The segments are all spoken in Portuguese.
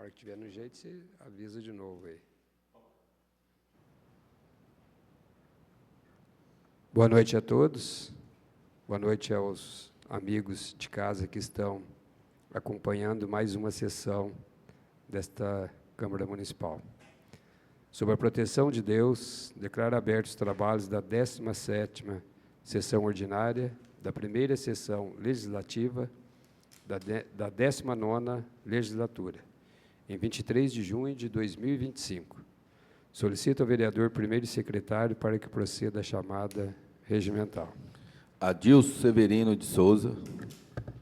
hora que tiver no jeito, você avisa de novo aí. Boa noite a todos. Boa noite aos amigos de casa que estão acompanhando mais uma sessão desta Câmara Municipal. Sob a proteção de Deus, declaro abertos os trabalhos da 17ª sessão ordinária, da primeira sessão legislativa, da 19ª legislatura, em 23 de junho de 2025. Solicito ao vereador primeiro e secretário para que proceda a chamada regimental. Adilson Severino de Souza.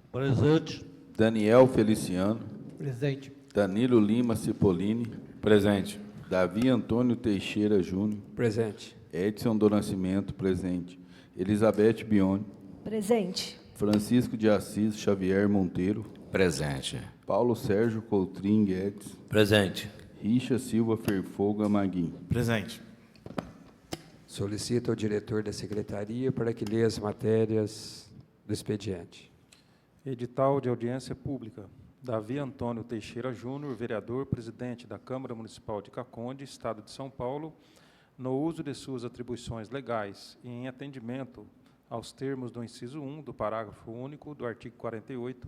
Presente. Daniel Feliciano. Presente. Danilo Lima Cipollini. Presente. Davi Antônio Teixeira Júnior. Presente. Edson do Nascimento, presente. Elizabeth Bione. Presente. Francisco de Assis Xavier Monteiro. Presente. Paulo Sérgio Coutrin Guedes. Presente. Richa Silva Ferfoga Maguim. Presente. Solicito ao diretor da secretaria para que leia as matérias do expediente. Edital de audiência pública. Davi Antônio Teixeira Júnior, vereador, presidente da Câmara Municipal de Caconde, Estado de São Paulo, no uso de suas atribuições legais e em atendimento aos termos do inciso 1 do parágrafo único do artigo 48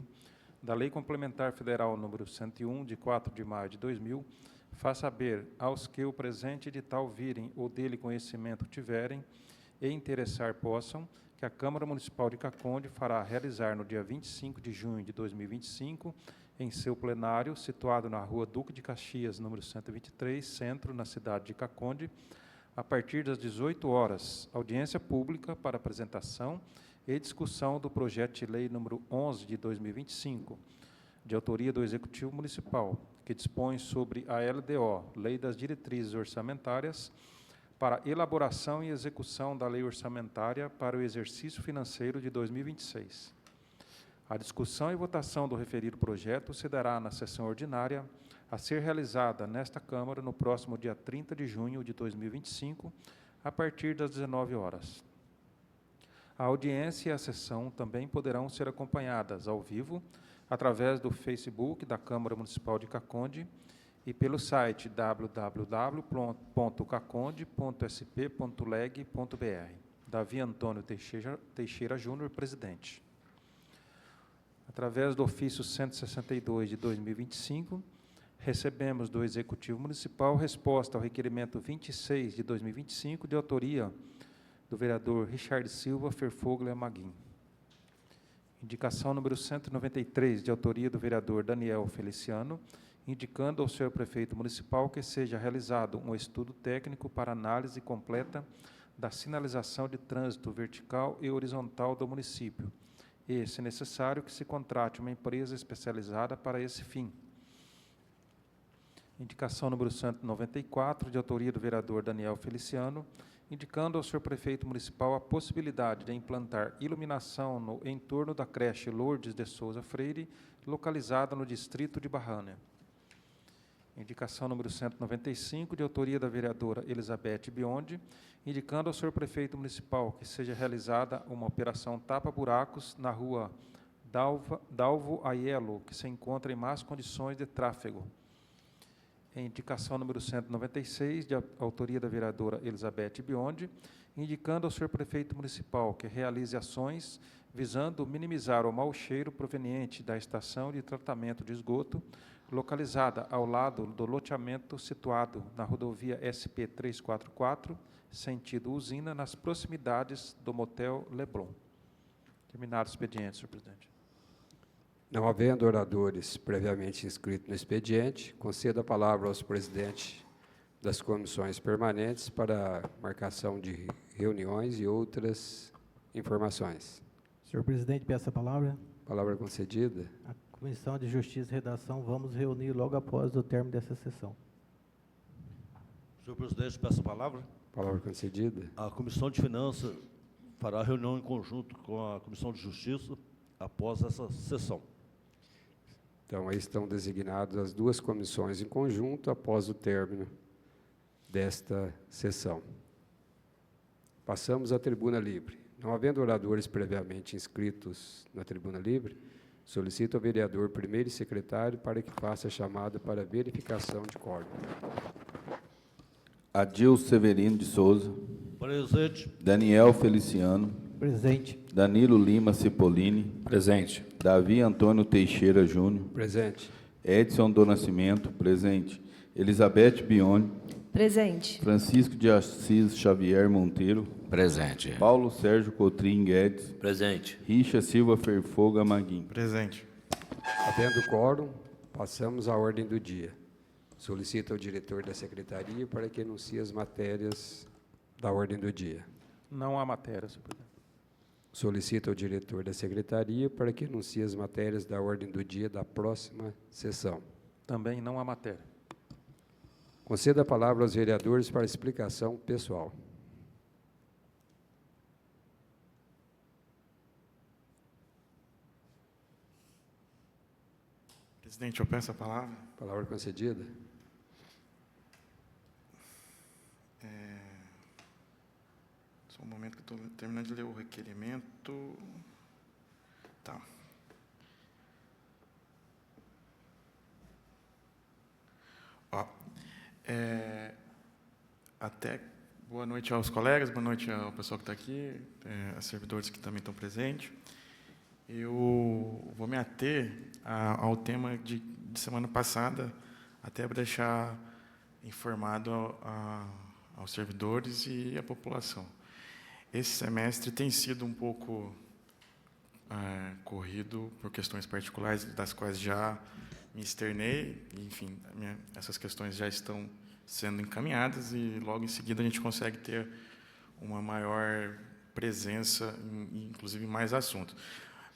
da Lei Complementar Federal número 101, de 4 de maio de 2000, faz saber aos que o presente edital virem ou dele conhecimento tiverem e interessar possam, que a Câmara Municipal de Caconde fará realizar no dia 25 de junho de 2025, em seu plenário, situado na Rua Duque de Caxias, número 123, Centro, na cidade de Caconde, a partir das 18 horas, audiência pública para apresentação e discussão do projeto de lei número 11 de 2025, de autoria do Executivo Municipal, que dispõe sobre a LDO, Lei das Diretrizes Orçamentárias, para elaboração e execução da Lei Orçamentária para o exercício financeiro de 2026. A discussão e votação do referido projeto se dará na sessão ordinária a ser realizada nesta Câmara no próximo dia 30 de junho de 2025, a partir das 19 horas. A audiência e a sessão também poderão ser acompanhadas ao vivo através do Facebook da Câmara Municipal de Caconde e pelo site www.caconde.sp.leg.br. Davi Antônio Teixeira Júnior, presidente. Através do ofício 162 de 2025, recebemos do Executivo Municipal resposta ao requerimento 26 de 2025, de autoria do vereador Richard Silva Ferfoglia Maguim. Indicação número 193, de autoria do vereador Daniel Feliciano, indicando ao senhor prefeito municipal que seja realizado um estudo técnico para análise completa da sinalização de trânsito vertical e horizontal do município, e, se necessário, que se contrate uma empresa especializada para esse fim. Indicação número 194, de autoria do vereador Daniel Feliciano, indicando ao senhor prefeito municipal a possibilidade de implantar iluminação no entorno da creche Lourdes de Souza Freire, localizada no distrito de Barrânia. Indicação número 195, de autoria da vereadora Elizabeth Biondi, indicando ao senhor prefeito municipal que seja realizada uma operação tapa-buracos na rua Dalvo Aiello, que se encontra em más condições de tráfego. Indicação número 196, de autoria da vereadora Elizabeth Biondi, indicando ao senhor prefeito municipal que realize ações visando minimizar o mau cheiro proveniente da estação de tratamento de esgoto, localizada ao lado do loteamento situado na rodovia SP-344, sentido usina, nas proximidades do motel Leblon. Terminado o expediente, senhor presidente. Não havendo oradores previamente inscritos no expediente, concedo a palavra aos presidentes das comissões permanentes para marcação de reuniões e outras informações. Senhor presidente, peço a palavra. Palavra concedida. A Comissão de Justiça e Redação, vamos reunir logo após o término dessa sessão. Senhor presidente, peço a palavra. Palavra concedida. A Comissão de Finanças fará reunião em conjunto com a Comissão de Justiça após essa sessão. Então, aí estão designadas as duas comissões em conjunto após o término desta sessão. Passamos à tribuna livre. Não havendo oradores previamente inscritos na tribuna livre, Solicito ao vereador primeiro e secretário para que faça a chamada para verificação de quórum. Adilson Severino de Souza, Presente. Daniel Feliciano, Presente. Danilo Lima Cipollini, Presente. Davi Antônio Teixeira Júnior, Presente. Edson do Nascimento, presente. Elizabeth Bione, Presente. Francisco de Assis Xavier Monteiro, Presente. Paulo Sérgio Cotrim Guedes, Presente. Richa Silva Ferfoga Maguim. Presente. Havendo quórum, passamos à ordem do dia. Solicito ao diretor da secretaria para que anuncie as matérias da ordem do dia. Não há matéria, senhor presidente. Solicito ao diretor da secretaria para que anuncie as matérias da ordem do dia da próxima sessão. Também não há matéria. Conceda a palavra aos vereadores para explicação pessoal. Presidente, eu peço a palavra. Palavra concedida. Só um momento que eu estou terminando de ler o requerimento. Tá. Ó, até boa noite aos colegas, boa noite ao pessoal que está aqui, aos servidores que também estão presentes. Eu vou me ater ao tema de semana passada, até para deixar informado aos servidores e à população. Esse semestre tem sido um pouco corrido por questões particulares, das quais já me externei. Enfim, essas questões já estão sendo encaminhadas e, logo em seguida, a gente consegue ter uma maior presença, inclusive mais assuntos.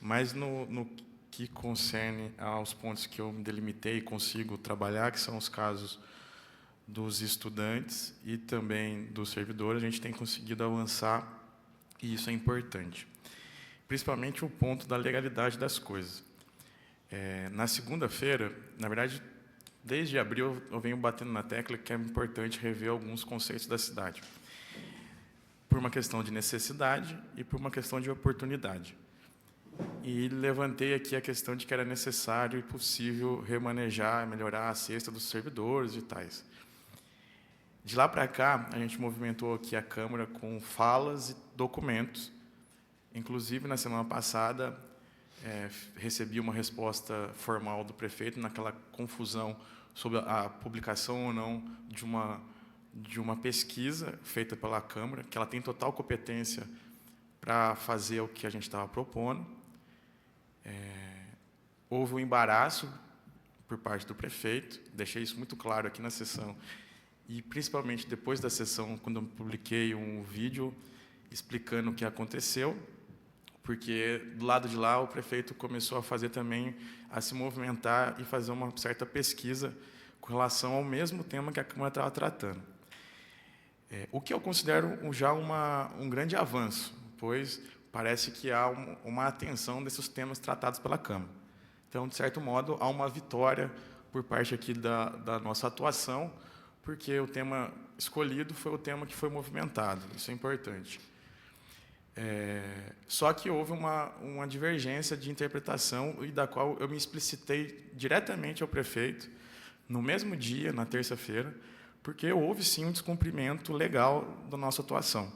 Mas, no que concerne aos pontos que eu me delimitei e consigo trabalhar, que são os casos dos estudantes e também dos servidores, a gente tem conseguido avançar, e isso é importante. Principalmente o ponto da legalidade das coisas. Na segunda-feira, na verdade, desde abril, eu venho batendo na tecla que é importante rever alguns conceitos da cidade, por uma questão de necessidade e por uma questão de oportunidade. E levantei aqui a questão de que era necessário e possível remanejar, melhorar a cesta dos servidores e tais. De lá para cá, a gente movimentou aqui a Câmara com falas e documentos. Inclusive, na semana passada, recebi uma resposta formal do prefeito naquela confusão sobre a publicação ou não de uma pesquisa feita pela Câmara, que ela tem total competência para fazer o que a gente estava propondo. Houve um embaraço por parte do prefeito, deixei isso muito claro aqui na sessão, e principalmente depois da sessão, quando eu publiquei um vídeo explicando o que aconteceu, porque do lado de lá o prefeito começou a fazer também, a se movimentar e fazer uma certa pesquisa com relação ao mesmo tema que a Câmara estava tratando. O que eu considero já um grande avanço, pois parece que há uma atenção desses temas tratados pela Câmara. Então, de certo modo, há uma vitória por parte aqui da nossa atuação, porque o tema escolhido foi o tema que foi movimentado. Isso é importante. Só que houve uma divergência de interpretação e da qual eu me explicitei diretamente ao prefeito, no mesmo dia, na terça-feira, porque houve, sim, um descumprimento legal da nossa atuação.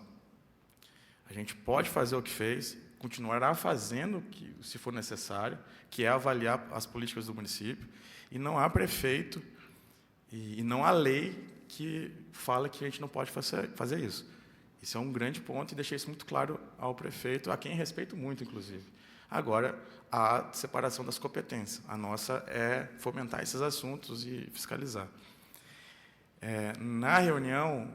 A gente pode fazer o que fez, continuará fazendo o que, se for necessário, que é avaliar as políticas do município, e não há prefeito e não há lei que fala que a gente não pode fazer isso. Isso é um grande ponto e deixei isso muito claro ao prefeito, a quem respeito muito, inclusive. Agora, há separação das competências. A nossa é fomentar esses assuntos e fiscalizar. Na reunião,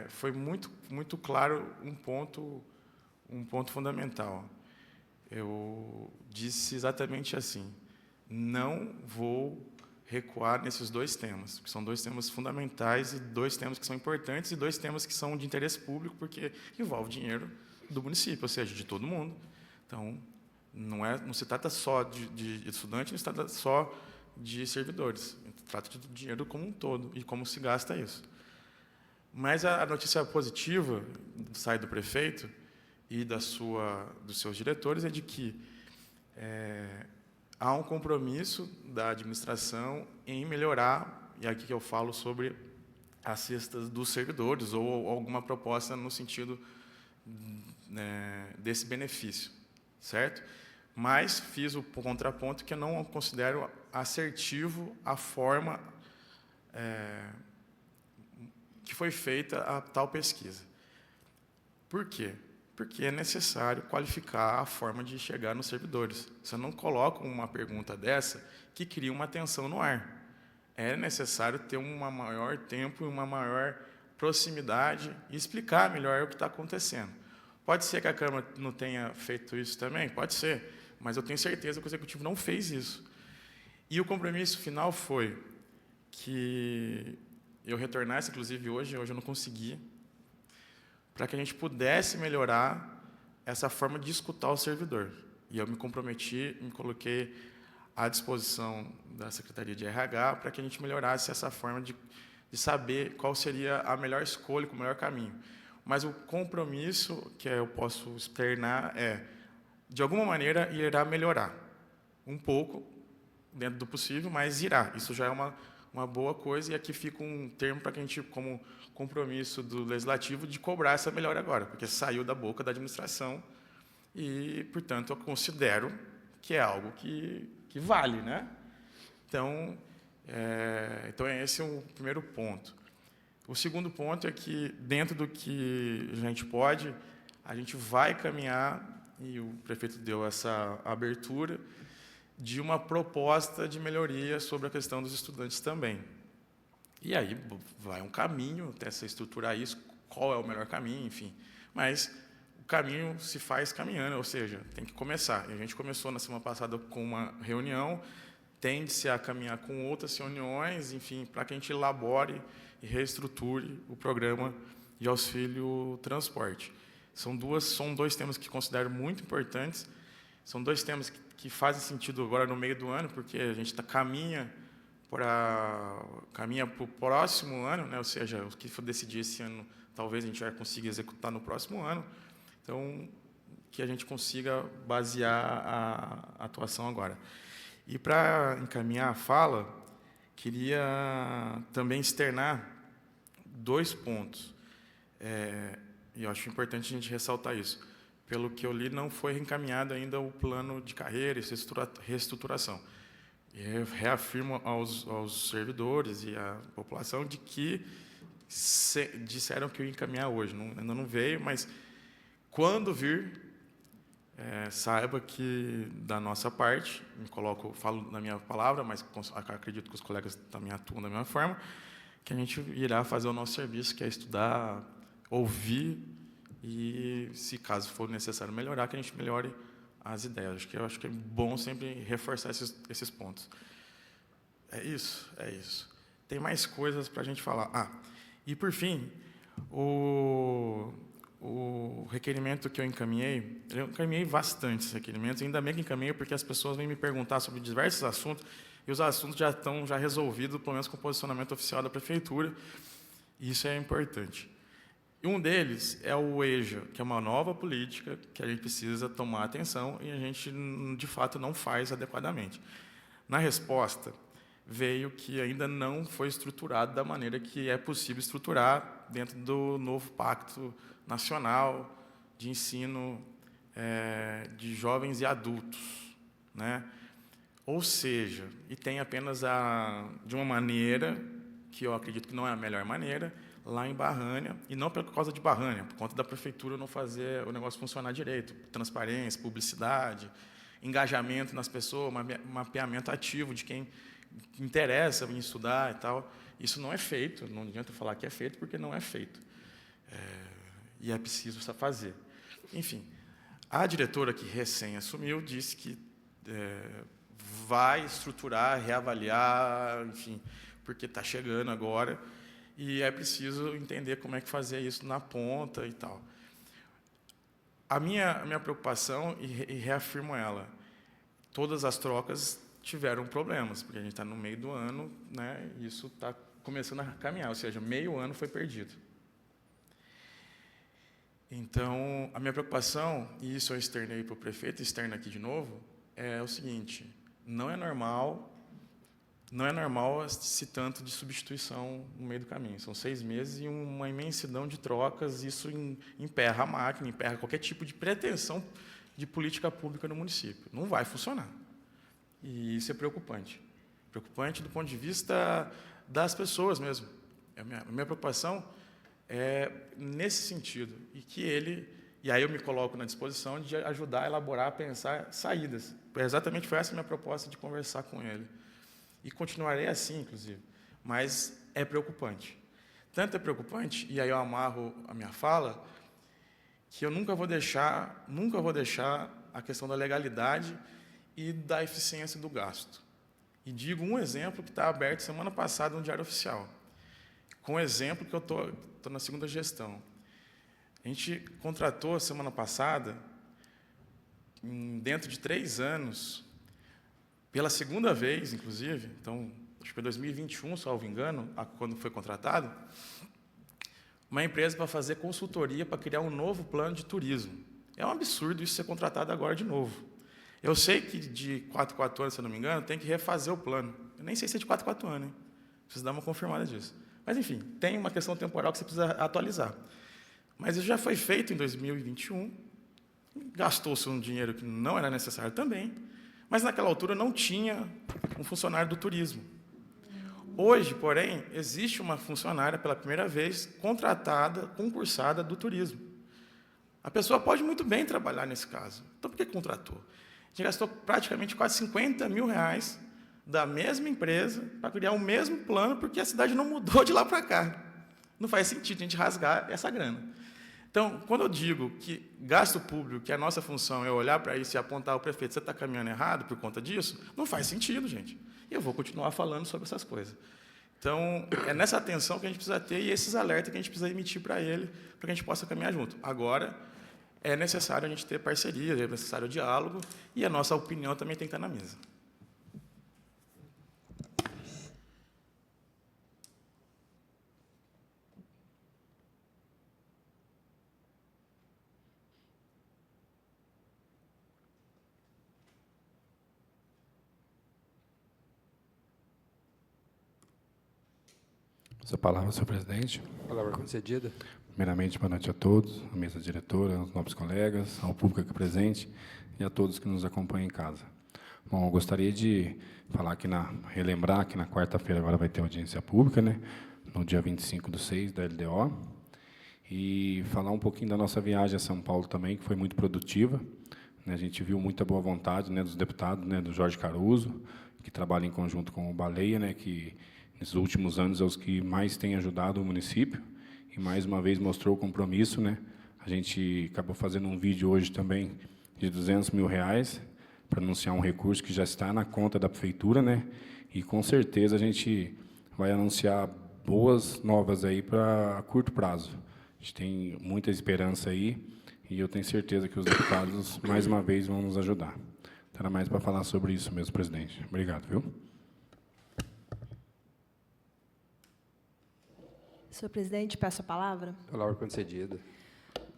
foi muito claro um ponto fundamental. Eu disse exatamente assim: não vou recuar nesses dois temas, que são dois temas fundamentais e dois temas que são importantes e dois temas que são de interesse público, porque envolve dinheiro do município, ou seja, de todo mundo. Então, não se trata só de estudante, não se trata só de servidores, trata de dinheiro como um todo e como se gasta isso. Mas a notícia positiva sai do prefeito e dos seus diretores é de que há um compromisso da administração em melhorar, e aqui que eu falo sobre as cestas dos servidores, ou alguma proposta no sentido desse benefício, certo? Mas fiz o contraponto que eu não considero assertivo a forma que foi feita a tal pesquisa. Por quê? Porque é necessário qualificar a forma de chegar nos servidores. Você não coloca uma pergunta dessa que cria uma tensão no ar. É necessário ter um maior tempo e uma maior proximidade e explicar melhor o que está acontecendo. Pode ser que a Câmara não tenha feito isso também? Pode ser, mas eu tenho certeza que o Executivo não fez isso. E o compromisso final foi que eu retornasse, inclusive hoje eu não consegui, para que a gente pudesse melhorar essa forma de escutar o servidor. E eu me comprometi, me coloquei à disposição da Secretaria de RH para que a gente melhorasse essa forma de saber qual seria a melhor escolha, o melhor caminho. Mas o compromisso que eu posso externar de alguma maneira, irá melhorar. Um pouco, dentro do possível, mas irá. Isso já é uma boa coisa, e aqui fica um termo para que a gente, como compromisso do Legislativo, de cobrar essa melhora agora, porque saiu da boca da administração e, portanto, eu considero que é algo que vale, né? Então, esse é o primeiro ponto. O segundo ponto é que, dentro do que a gente pode, a gente vai caminhar, e o prefeito deu essa abertura, de uma proposta de melhoria sobre a questão dos estudantes também. E aí vai um caminho até se estruturar isso, qual é o melhor caminho, enfim. Mas o caminho se faz caminhando, ou seja, tem que começar. E a gente começou na semana passada com uma reunião, tende-se a caminhar com outras reuniões, enfim, para que a gente elabore e reestruture o programa de auxílio transporte. São dois temas que considero muito importantes, são dois temas que fazem sentido agora no meio do ano, porque a gente caminha para o próximo ano, né? Ou seja, o que for decidir esse ano, talvez a gente vai conseguir executar no próximo ano. Então, que a gente consiga basear a atuação agora. E, para encaminhar a fala, queria também externar 2 pontos. E eu acho importante a gente ressaltar isso. Pelo que eu li, não foi reencaminhado ainda o plano de carreira e reestruturação. E eu reafirmo aos servidores e à população de que disseram que eu ia encaminhar hoje. Ainda não veio, mas quando vir, saiba que, da nossa parte, falo na minha palavra, mas acredito que os colegas também atuam da mesma forma, que a gente irá fazer o nosso serviço, que é estudar, ouvir e, se caso for necessário melhorar, que a gente melhore as ideias. Eu acho que é bom sempre reforçar esses pontos. É isso. Tem mais coisas para a gente falar. E, por fim, o requerimento que eu encaminhei bastante esses requerimentos, ainda bem que encaminhei, porque as pessoas vêm me perguntar sobre diversos assuntos, e os assuntos já estão resolvidos, pelo menos com o posicionamento oficial da Prefeitura, e isso é importante. E um deles é o EJA, que é uma nova política que a gente precisa tomar atenção e a gente, de fato, não faz adequadamente. Na resposta, veio que ainda não foi estruturado da maneira que é possível estruturar dentro do novo Pacto Nacional de Ensino de Jovens e Adultos, né? Ou seja, e tem apenas de uma maneira, que eu acredito que não é a melhor maneira, lá em Barrânia, e não por causa de Barrânia, por conta da Prefeitura não fazer o negócio funcionar direito, transparência, publicidade, engajamento nas pessoas, mapeamento ativo de quem interessa em estudar e tal. Isso não é feito, não adianta falar que é feito, porque não é feito. E é preciso fazer. Enfim, a diretora que recém assumiu disse que vai estruturar, reavaliar, enfim, porque está chegando agora, e é preciso entender como é que fazer isso na ponta e tal. A minha preocupação, e reafirmo ela, todas as trocas tiveram problemas, porque a gente está no meio do ano, né, e isso está começando a caminhar, ou seja, meio ano foi perdido. Então, a minha preocupação, e isso eu externei para o prefeito, externo aqui de novo, é o seguinte: não é normal esse tanto de substituição no meio do caminho. São 6 meses e uma imensidão de trocas, isso emperra a máquina, emperra qualquer tipo de pretensão de política pública no município. Não vai funcionar. E isso é preocupante. Preocupante do ponto de vista das pessoas mesmo. A minha preocupação é nesse sentido. E aí eu me coloco na disposição de ajudar a elaborar, a pensar saídas. Exatamente foi essa a minha proposta de conversar com ele. E continuarei assim, inclusive. Mas é preocupante. Tanto é preocupante, e aí eu amarro a minha fala, que eu nunca vou deixar a questão da legalidade e da eficiência do gasto. E digo um exemplo que está aberto semana passada no Diário Oficial. Com o exemplo que eu estou na segunda gestão. A gente contratou, semana passada, dentro de 3 anos, pela segunda vez, inclusive, então, acho que foi 2021, salvo engano, quando foi contratado, uma empresa para fazer consultoria para criar um novo plano de turismo. É um absurdo isso ser contratado agora de novo. Eu sei que de 4 em 4 anos, se eu não me engano, tem que refazer o plano. Eu nem sei se é de 4 em 4 anos, hein? Preciso dar uma confirmada disso. Mas, enfim, tem uma questão temporal que você precisa atualizar. Mas isso já foi feito em 2021, gastou-se um dinheiro que não era necessário também, mas naquela altura não tinha um funcionário do turismo. Hoje, porém, existe uma funcionária, pela primeira vez, contratada, concursada do turismo. A pessoa pode muito bem trabalhar nesse caso. Então, por que contratou? A gente gastou praticamente quase 50 mil reais da mesma empresa para criar o mesmo plano, porque a cidade não mudou de lá para cá. Não faz sentido a gente rasgar essa grana. Então, quando eu digo que gasto público, que a nossa função é olhar para isso e apontar ao prefeito, você está caminhando errado por conta disso, não faz sentido, gente. E eu vou continuar falando sobre essas coisas. Então, é nessa atenção que a gente precisa ter e esses alertas que a gente precisa emitir para ele, para que a gente possa caminhar junto. Agora, é necessário a gente ter parceria, é necessário o diálogo, e a nossa opinião também tem que estar na mesa. Sua palavra, senhor presidente. Palavra concedida. Primeiramente, boa noite a todos, à mesa diretora, aos nobres colegas, ao público aqui presente e a todos que nos acompanham em casa. Bom, eu gostaria de falar relembrar que na quarta-feira agora vai ter audiência pública, né, no dia 25/6 da LDO, e falar um pouquinho da nossa viagem a São Paulo também, que foi muito produtiva. Né, a gente viu muita boa vontade, né, dos deputados, né, do Jorge Caruso, que trabalha em conjunto com o Baleia, né, que nesses últimos anos é os que mais têm ajudado o município, e mais uma vez mostrou o compromisso, né? A gente acabou fazendo um vídeo hoje também de R$200 mil para anunciar um recurso que já está na conta da prefeitura, né? E com certeza a gente vai anunciar boas novas aí para curto prazo. A gente tem muita esperança aí e eu tenho certeza que os deputados mais uma vez vão nos ajudar. Então, era mais para falar sobre isso mesmo, presidente. Obrigado, viu? Senhor presidente, peço a palavra. Palavra concedida.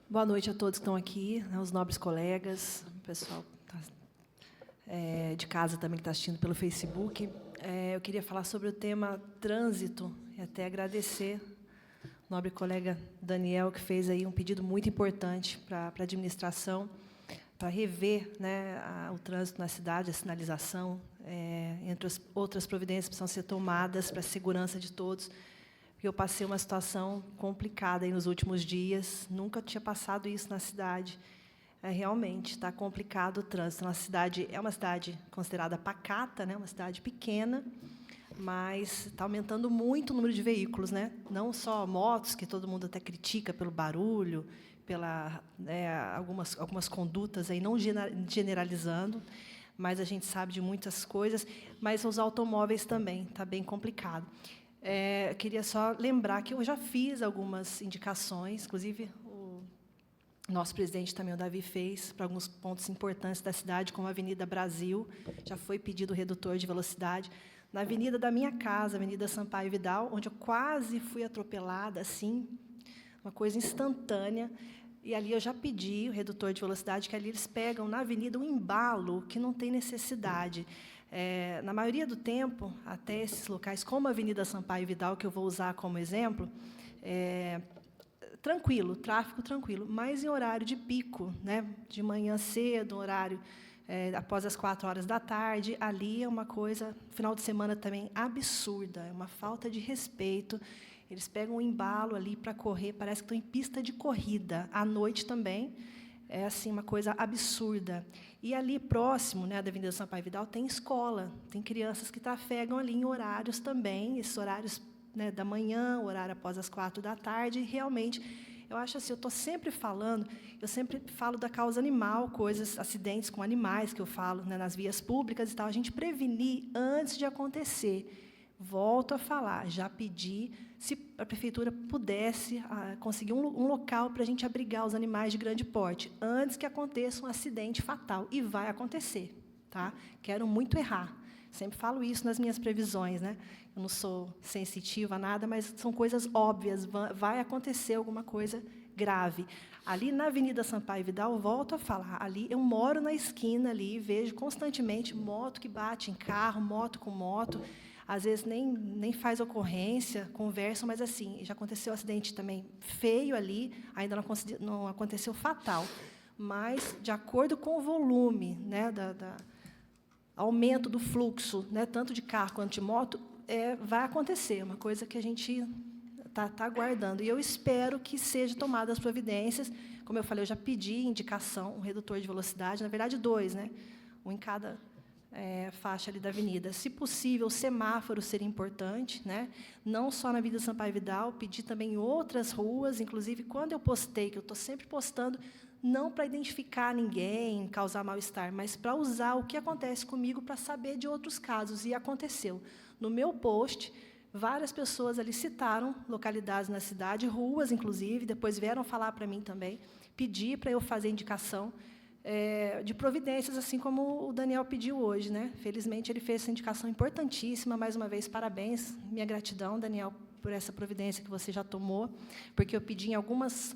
Boa noite a todos que estão aqui, né, os nobres colegas, o pessoal de casa também que está assistindo pelo Facebook. Eu queria falar sobre o tema trânsito e até agradecer o nobre colega Daniel, que fez aí um pedido muito importante para a administração, para rever, né, o trânsito na cidade, a sinalização, entre as outras providências que precisam ser tomadas para a segurança de todos. Eu passei uma situação complicada aí nos últimos dias, nunca tinha passado isso na cidade. Realmente está complicado o trânsito. Nossa cidade é uma cidade considerada pacata, né? Uma cidade pequena, mas está aumentando muito o número de veículos, né? Não só motos, que todo mundo até critica pelo barulho, pela algumas condutas aí, não generalizando, mas a gente sabe de muitas coisas, mas os automóveis também, está bem complicado. Eu queria só lembrar que eu já fiz algumas indicações, inclusive o nosso presidente também, o Davi, fez para alguns pontos importantes da cidade, como a Avenida Brasil, já foi pedido o redutor de velocidade. Na avenida da minha casa, Avenida Sampaio Vidal, onde eu quase fui atropelada, assim, uma coisa instantânea, e ali eu já pedi o redutor de velocidade, que ali eles pegam na avenida um embalo que não tem necessidade. Na maioria do tempo, até esses locais, como a Avenida Sampaio Vidal, que eu vou usar como exemplo, tranquilo, tráfego tranquilo, mas em horário de pico, né, de manhã cedo, horário após as 4 horas da tarde, ali é uma coisa, final de semana também, absurda, é uma falta de respeito. Eles pegam um embalo ali para correr, parece que estão em pista de corrida. À noite também, é assim, uma coisa absurda. E ali próximo, né, da Avenida Sampaio Vidal, tem escola, tem crianças que trafegam ali em horários também, esses horários, né, da manhã, horário após as 4 da tarde, e realmente, eu acho assim, eu estou sempre falando, eu sempre falo da causa animal, coisas, acidentes com animais, que eu falo, né, nas vias públicas e tal, a gente prevenir antes de acontecer. Volto a falar, já pedi, se a prefeitura pudesse conseguir um local para a gente abrigar os animais de grande porte, antes que aconteça um acidente fatal, e vai acontecer, tá? Quero muito errar. Sempre falo isso nas minhas previsões, né? Eu não sou sensitiva a nada, mas são coisas óbvias, vai acontecer alguma coisa grave. Ali na Avenida Sampaio Vidal, volto a falar, ali eu moro na esquina ali, vejo constantemente moto que bate em carro, moto com moto, às vezes nem faz ocorrência, conversam, mas assim, já aconteceu um acidente também feio ali, ainda não aconteceu fatal, mas de acordo com o volume, né, aumento do fluxo, né, tanto de carro quanto de moto, vai acontecer, uma coisa que a gente está aguardando. E eu espero que sejam tomadas as providências. Como eu falei, eu já pedi indicação, um redutor de velocidade, na verdade 2, né, um em cada faixa ali da avenida. Se possível, o semáforo seria importante, né? Não só na Avenida Sampaio Vidal, pedi também em outras ruas, inclusive quando eu postei, que eu estou sempre postando, não para identificar ninguém, causar mal-estar, mas para usar o que acontece comigo para saber de outros casos, e aconteceu. No meu post, várias pessoas ali citaram localidades na cidade, ruas, inclusive, depois vieram falar para mim também, pedir para eu fazer indicação de providências, assim como o Daniel pediu hoje, né? Felizmente, ele fez essa indicação importantíssima. Mais uma vez, parabéns, minha gratidão, Daniel, por essa providência que você já tomou, porque eu pedi em algumas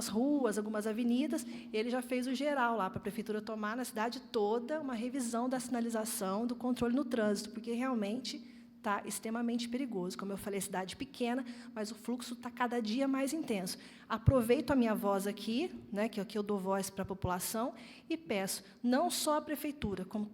ruas, algumas avenidas, ele já fez o geral lá, para a prefeitura tomar na cidade toda uma revisão da sinalização, do controle no trânsito, porque realmente está extremamente perigoso. Como eu falei, cidade pequena, mas o fluxo está cada dia mais intenso. Aproveito a minha voz aqui, né, que aqui eu dou voz para a população, e peço, não só a prefeitura, como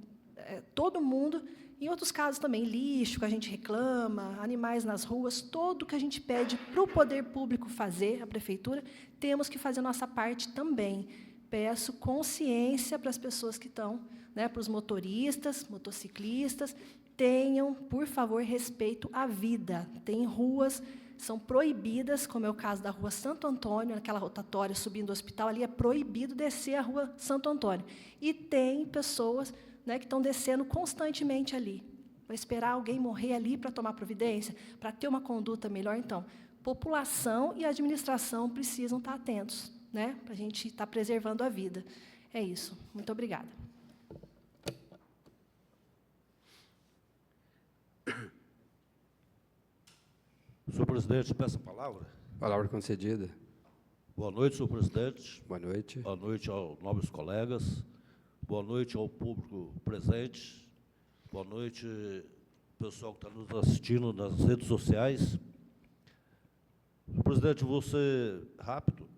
todo mundo, em outros casos também, lixo que a gente reclama, animais nas ruas, tudo que a gente pede para o poder público fazer, a prefeitura, temos que fazer a nossa parte também. Peço consciência para as pessoas que estão, né, para os motoristas, motociclistas, tenham, por favor, respeito à vida. Tem ruas, são proibidas, como é o caso da Rua Santo Antônio, naquela rotatória subindo o hospital, ali é proibido descer a Rua Santo Antônio. E tem pessoas, né, que estão descendo constantemente ali. Vai esperar alguém morrer ali para tomar providência, para ter uma conduta melhor? Então, população e administração precisam estar atentos, né, para a gente estar preservando a vida. É isso. Muito obrigada. Senhor presidente, peço a palavra. Palavra concedida. Boa noite, senhor presidente. Boa noite. Boa noite aos nobres colegas. Boa noite ao público presente. Boa noite, pessoal que está nos assistindo nas redes sociais. Senhor presidente, vou ser rápido.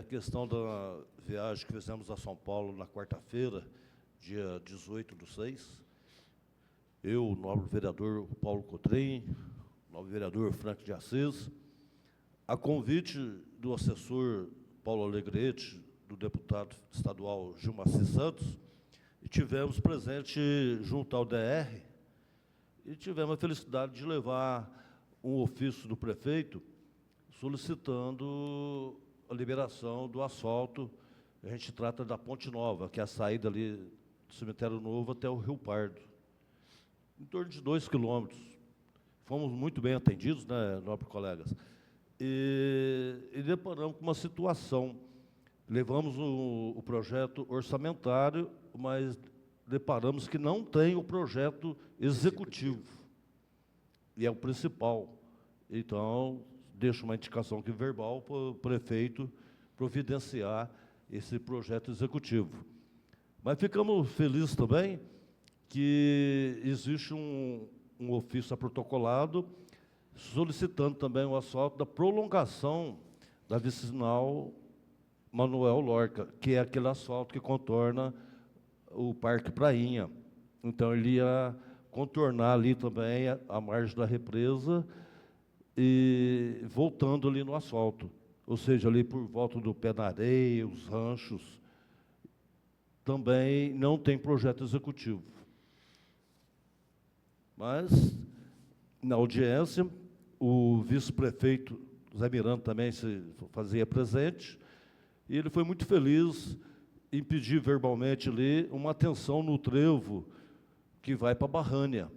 Questão da viagem que fizemos a São Paulo na quarta-feira, dia 18/6. Eu, o nobre vereador Paulo Cotrim, novo vereador Frank de Assis, a convite do assessor Paulo Alegrete, do deputado estadual Gilmaci Santos, e tivemos presente junto ao DR, e tivemos a felicidade de levar um ofício do prefeito solicitando a liberação do asfalto. A gente trata da Ponte Nova, que é a saída ali do Cemitério Novo até o Rio Pardo, em torno de 2 quilômetros. Fomos muito bem atendidos, né, nobres colegas, e deparamos com uma situação. Levamos o projeto orçamentário, mas deparamos que não tem o projeto executivo, e é o principal. Então, deixo uma indicação aqui verbal para o prefeito providenciar esse projeto executivo. Mas ficamos felizes também que existe um ofício protocolado solicitando também o asfalto da prolongação da vicinal Manuel Lorca, que é aquele asfalto que contorna o Parque Prainha. Então, ele ia contornar ali também a margem da represa e voltando ali no asfalto. Ou seja, ali por volta do Pé na Areia, os ranchos, também não tem projeto executivo. Mas, na audiência, o vice-prefeito Zé Miranda também se fazia presente, e ele foi muito feliz em pedir verbalmente ali uma atenção no trevo que vai para Barrânia.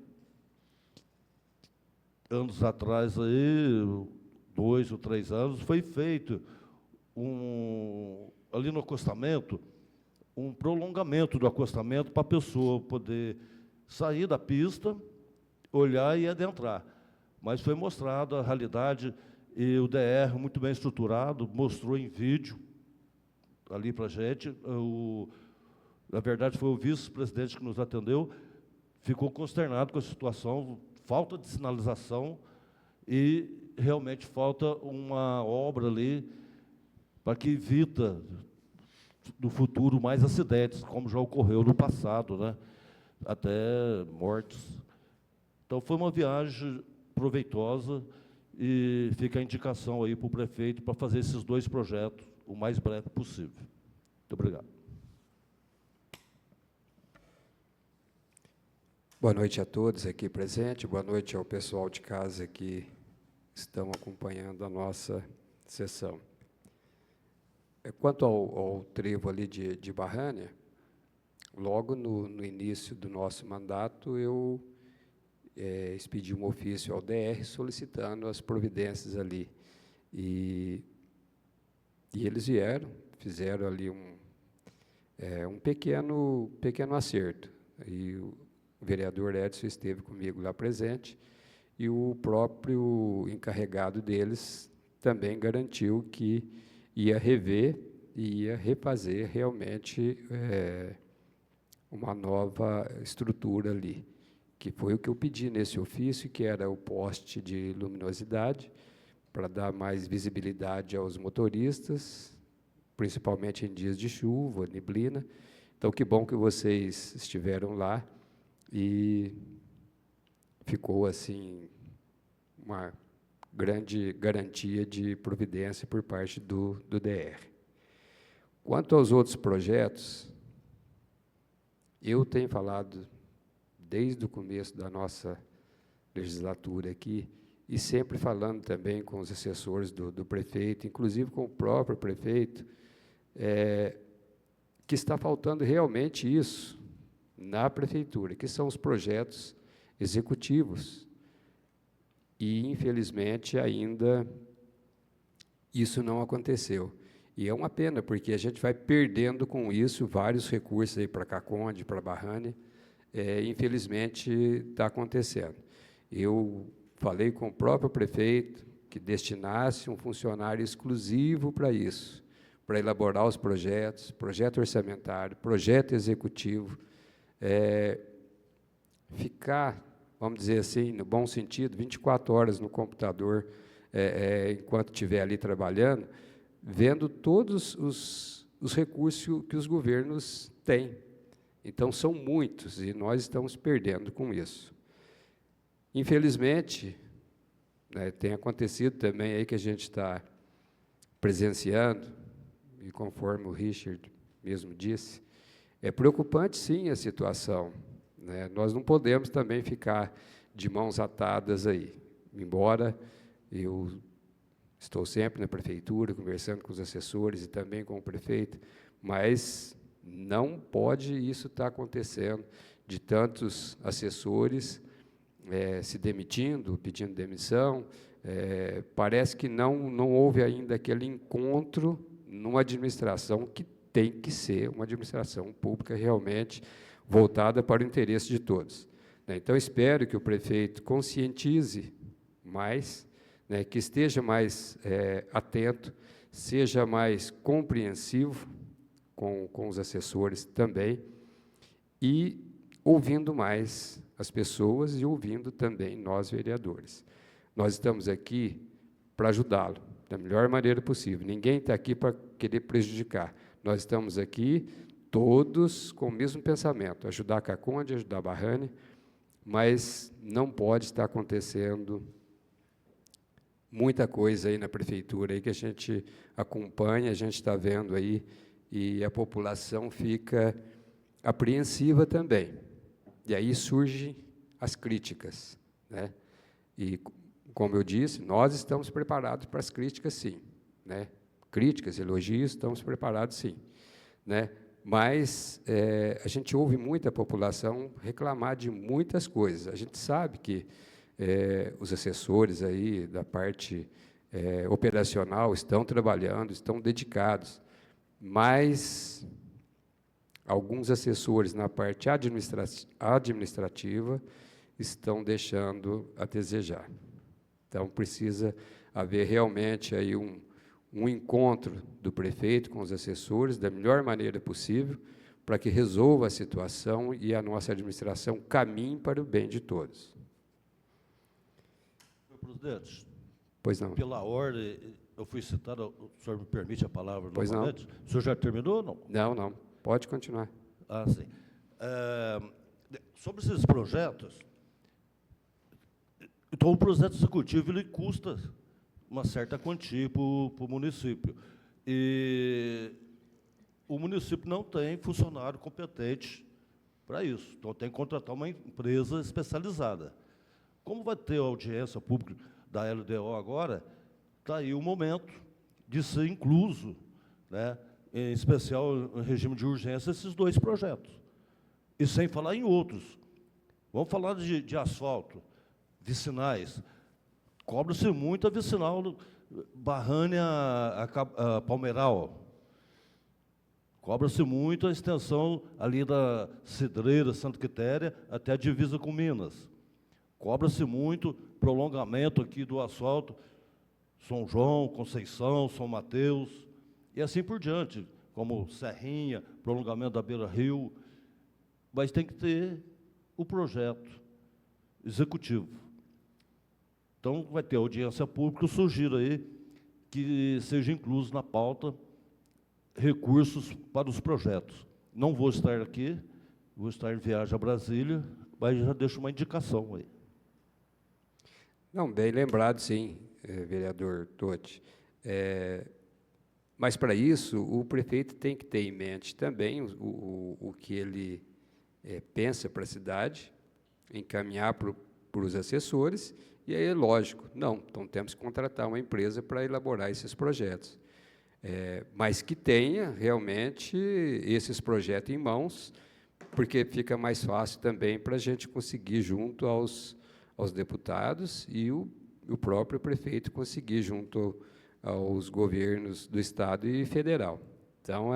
Anos atrás, aí, 2 ou 3 anos, foi feito ali no acostamento, um prolongamento do acostamento para a pessoa poder sair da pista, olhar e adentrar. Mas foi mostrada a realidade, e o DR, muito bem estruturado, mostrou em vídeo ali para a gente. Na verdade, foi o vice-presidente que nos atendeu, ficou consternado com a situação, falta de sinalização e realmente falta uma obra ali para que evita no futuro mais acidentes, como já ocorreu no passado, né? Até mortes. Então, foi uma viagem proveitosa e fica a indicação aí para o prefeito para fazer esses 2 projetos o mais breve possível. Muito obrigado. Boa noite a todos aqui presentes, boa noite ao pessoal de casa que estão acompanhando a nossa sessão. Quanto ao trevo ali de Barrânia, logo no início do nosso mandato, eu expedi um ofício ao DR solicitando as providências ali. E eles vieram, fizeram ali um pequeno acerto. E o vereador Edson esteve comigo lá presente, e o próprio encarregado deles também garantiu que ia rever e ia refazer realmente uma nova estrutura ali, que foi o que eu pedi nesse ofício, que era o poste de luminosidade, para dar mais visibilidade aos motoristas, principalmente em dias de chuva, neblina. Então, que bom que vocês estiveram lá, e ficou, assim, uma grande garantia de providência por parte do DR. Quanto aos outros projetos, eu tenho falado desde o começo da nossa legislatura aqui, e sempre falando também com os assessores do prefeito, inclusive com o próprio prefeito, que está faltando realmente isso na prefeitura, que são os projetos executivos. E, infelizmente, ainda isso não aconteceu. E é uma pena, porque a gente vai perdendo com isso vários recursos aí para Caconde, para Barrânia. Infelizmente, está acontecendo. Eu falei com o próprio prefeito que destinasse um funcionário exclusivo para isso, para elaborar os projetos, projeto orçamentário, projeto executivo, ficar, vamos dizer assim, no bom sentido, 24 horas no computador, enquanto estiver ali trabalhando, vendo todos os recursos que os governos têm. Então, são muitos, e nós estamos perdendo com isso. Infelizmente, tem acontecido também aí que a gente está presenciando, e conforme o Richard mesmo disse, é preocupante, sim, a situação, né? Nós não podemos também ficar de mãos atadas aí, embora eu estou sempre na prefeitura, conversando com os assessores e também com o prefeito, mas não pode isso estar acontecendo, de tantos assessores se demitindo, pedindo demissão. Parece que não houve ainda aquele encontro numa administração que tem que ser uma administração pública realmente voltada para o interesse de todos. Então, espero que o prefeito conscientize mais, que esteja mais atento, seja mais compreensivo com os assessores também, e ouvindo mais as pessoas e ouvindo também nós, vereadores. Nós estamos aqui para ajudá-lo da melhor maneira possível. Ninguém está aqui para querer prejudicar. Nós estamos aqui todos com o mesmo pensamento, ajudar a Caconde, ajudar a Barrane, mas não pode estar acontecendo muita coisa aí na prefeitura aí que a gente acompanha, a gente está vendo aí, e a população fica apreensiva também. E aí surgem as críticas, né? E, como eu disse, nós estamos preparados para as críticas, sim, né? Críticas, elogios, estamos preparados, sim, né? Mas a gente ouve muita população reclamar de muitas coisas. A gente sabe que os assessores aí da parte operacional estão trabalhando, estão dedicados, mas alguns assessores na parte administrativa estão deixando a desejar. Então, precisa haver realmente aí um encontro do prefeito com os assessores da melhor maneira possível para que resolva a situação e a nossa administração caminhe para o bem de todos. Senhor presidente, Pois não. pela ordem, eu fui citado, o senhor me permite a palavra Pois não. novamente? O senhor já terminou ou não? Não, não. Pode continuar. Ah, sim. Sobre esses projetos, então o projeto executivo ele custa uma certa quantia para o município. E o município não tem funcionário competente para isso. Então, tem que contratar uma empresa especializada. Como vai ter audiência pública da LDO agora, está aí o momento de ser incluso, né, em especial em regime de urgência, esses dois projetos. E sem falar em outros. Vamos falar de asfalto, vicinais. Cobra-se muito a vicinal Barrane a Palmeiral. Cobra-se muito a extensão ali da Cidreira, Santa Quitéria, até a divisa com Minas. Cobra-se muito prolongamento aqui do asfalto São João, Conceição, São Mateus, e assim por diante, como Serrinha, prolongamento da Beira Rio. Mas tem que ter o projeto executivo. Então, vai ter audiência pública, eu sugiro aí que seja incluso na pauta recursos para os projetos. Não vou estar aqui, vou estar em viagem a Brasília, mas já deixo uma indicação aí. Não, bem lembrado, sim, vereador Totti. Mas, para isso, o prefeito tem que ter em mente também o que ele pensa para a cidade, encaminhar para os assessores. E aí, lógico, então temos que contratar uma empresa para elaborar esses projetos. Mas que tenha, realmente, esses projetos em mãos, porque fica mais fácil também para a gente conseguir, junto aos deputados, e o próprio prefeito conseguir, junto aos governos do Estado e federal. Então,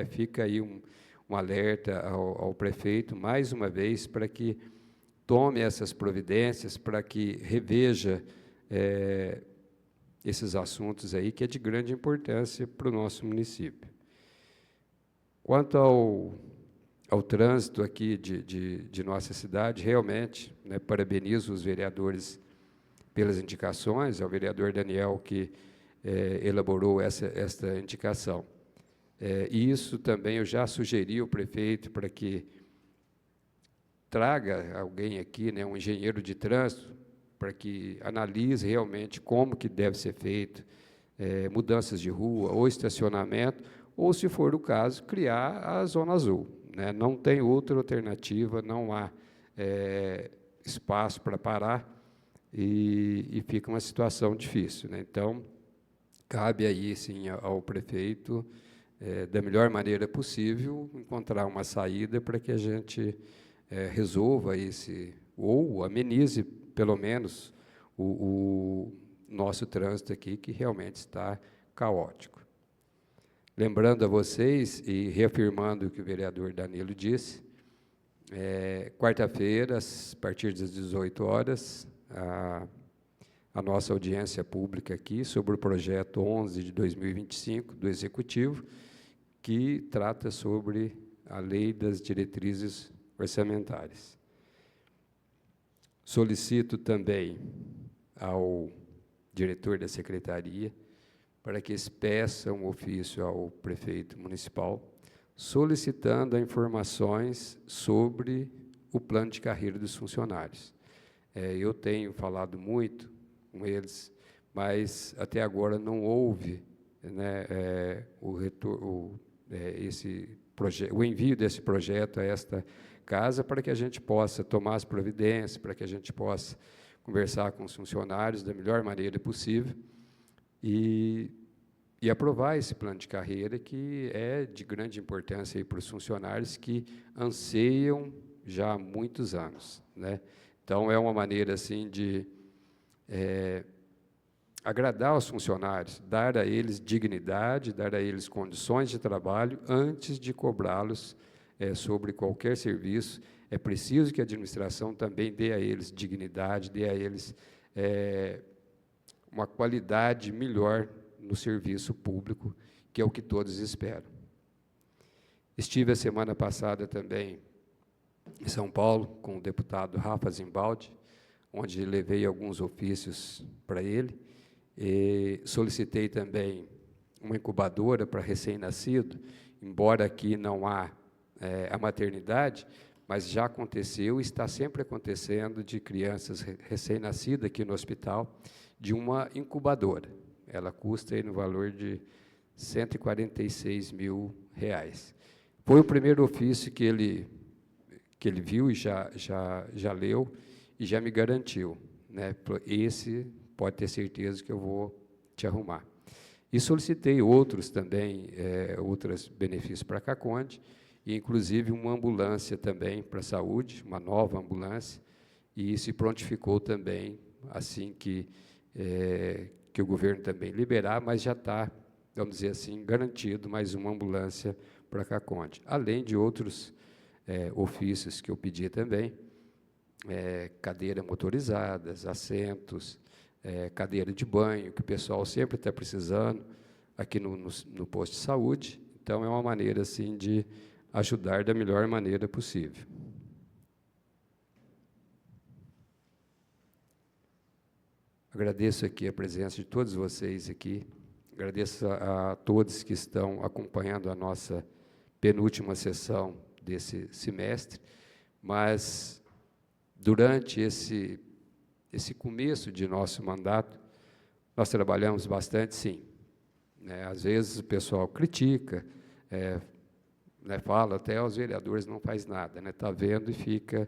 fica aí um alerta ao prefeito, mais uma vez, para que tome essas providências, para que reveja esses assuntos aí, que é de grande importância para o nosso município. Quanto ao trânsito aqui de nossa cidade, realmente, né, parabenizo os vereadores pelas indicações, ao vereador Daniel, que elaborou esta indicação. E isso também eu já sugeri ao prefeito para que traga alguém aqui, né, um engenheiro de trânsito, para que analise realmente como que deve ser feito, mudanças de rua, ou estacionamento, ou, se for o caso, criar a Zona Azul, né? Não tem outra alternativa, não há espaço para parar, e fica uma situação difícil, né? Então, cabe aí, sim, ao prefeito, da melhor maneira possível, encontrar uma saída para que a gente resolva ou amenize, pelo menos, o nosso trânsito aqui, que realmente está caótico. Lembrando a vocês, e reafirmando o que o vereador Danilo disse, quarta-feira, a partir das 18 horas, a nossa audiência pública aqui sobre o projeto 11 de 2025 do Executivo, que trata sobre a Lei das Diretrizes orçamentárias. Solicito também ao diretor da secretaria para que peça um ofício ao prefeito municipal solicitando informações sobre o plano de carreira dos funcionários. Eu tenho falado muito com eles, mas até agora não houve, né, o envio desse projeto a esta casa para que a gente possa tomar as providências, para que a gente possa conversar com os funcionários da melhor maneira possível e aprovar esse plano de carreira que é de grande importância aí para os funcionários que anseiam já há muitos anos, né? Então, é uma maneira assim de agradar os funcionários, dar a eles dignidade, dar a eles condições de trabalho antes de cobrá-los sobre qualquer serviço. É preciso que a administração também dê a eles dignidade, dê a eles uma qualidade melhor no serviço público, que é o que todos esperam. Estive a semana passada também em São Paulo com o deputado Rafa Zimbaldi, onde levei alguns ofícios para ele, e solicitei também uma incubadora para recém-nascido, embora aqui não há a maternidade, mas já aconteceu e está sempre acontecendo de crianças recém-nascidas aqui no hospital, de uma incubadora. Ela custa aí no valor de R$ 146 mil. Foi o primeiro ofício que ele viu e já leu e já me garantiu, né? Esse pode ter certeza que eu vou te arrumar. E solicitei outros também, outros benefícios para a CACONDE, e inclusive uma ambulância também para a saúde, uma nova ambulância, e se prontificou também assim que o governo também liberar, mas já está, vamos dizer assim, garantido mais uma ambulância para a CACONDE, além de outros ofícios que eu pedi também, cadeiras motorizadas, assentos, cadeira de banho, que o pessoal sempre está precisando aqui no posto de saúde. Então, é uma maneira assim de ajudar da melhor maneira possível. Agradeço aqui a presença de todos vocês aqui, agradeço a todos que estão acompanhando a nossa penúltima sessão desse semestre, mas durante esse começo de nosso mandato, nós trabalhamos bastante, sim. Às vezes o pessoal critica, fala até os vereadores não faz nada, está vendo e fica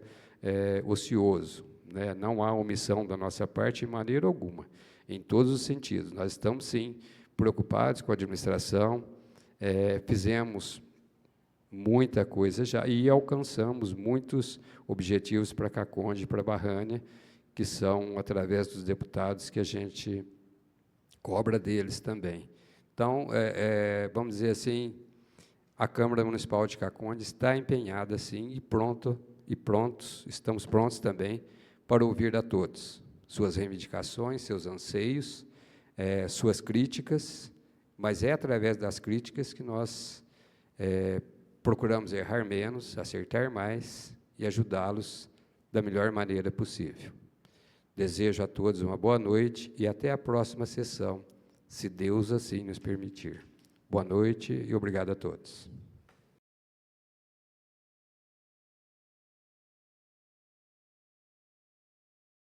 ocioso. Não há omissão da nossa parte de maneira alguma, em todos os sentidos. Nós estamos, sim, preocupados com a administração, fizemos muita coisa já e alcançamos muitos objetivos para a CACONDE e para a Barrânia, que são através dos deputados que a gente cobra deles também. Então, vamos dizer assim, a Câmara Municipal de CACONDE está empenhada, sim, estamos prontos também para ouvir a todos, suas reivindicações, seus anseios, suas críticas, mas é através das críticas que nós procuramos errar menos, acertar mais e ajudá-los da melhor maneira possível. Desejo a todos uma boa noite e até a próxima sessão, se Deus assim nos permitir. Boa noite e obrigado a todos.